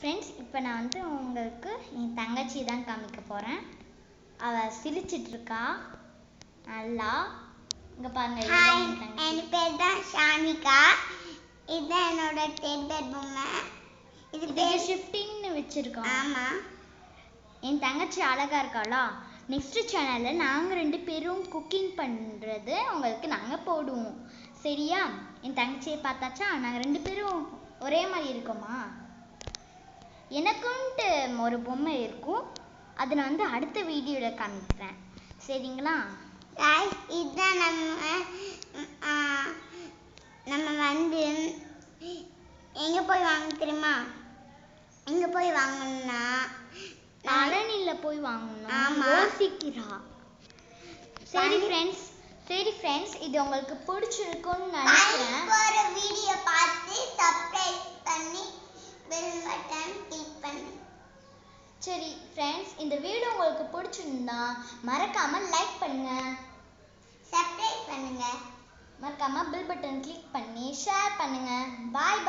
Friends, இப்போ நான் வந்து உங்களுக்கு என் தங்கச்சி தான் காமிக்க போகிறேன். அவள் சிரிச்சிட்டு இருக்கா நல்லா. இங்கே பாருங்க. என் பேர் தான் ஷானிகா. இதுதான் என்னோட டெய்லர் பொம்மை. இதுக்கு ஷிஃப்டிங்னு வச்சுருக்கோம். ஆமாம். என் தங்கச்சி அழகாக இருக்காளா. நெக்ஸ்ட் சேனலில் நாங்கள் 2 பேரும் குக்கிங் பண்ணுறது உங்களுக்கு நாங்கள் போடுவோம். சரியா? என் தங்கச்சியை பார்த்தாச்சா? நாங்கள் 2 பேரும் ஒரே மாதிரி இருக்கோமா? எனக்குன்ட்டு ஒரு பொம்மை இருக்கும். அதை நான் வந்து அடுத்த வீடியோவில் காமிக்கிறேன். சரிங்களா? இதுதான் நம்ம வந்து எங்கே போய் வாங்க தெரியுமா? எங்கே போய் வாங்கணும்னா பழனியில் போய் வாங்கணும் யோசிக்கிறா. சரி ஃப்ரெண்ட்ஸ், இது உங்களுக்கு பிடிச்சிருக்குன்னு நினைக்கிறேன். ஒரு வீடியோ பார்த்து சப்ஸ்கிரைப் பண்ணி பெல் பட்டன் கிளிக் பண்ணு. சரி ஃப்ரெண்ட்ஸ், இந்த வீடியோ உங்களுக்கு பிடிச்சிருந்தா மறக்காமல் லைக் பண்ணுங்க, சப்ஸ்கிரைப் பண்ணுங்க, மறக்காமல் பெல் பட்டன் கிளிக் பண்ணி ஷேர் பண்ணுங்க. பாய்.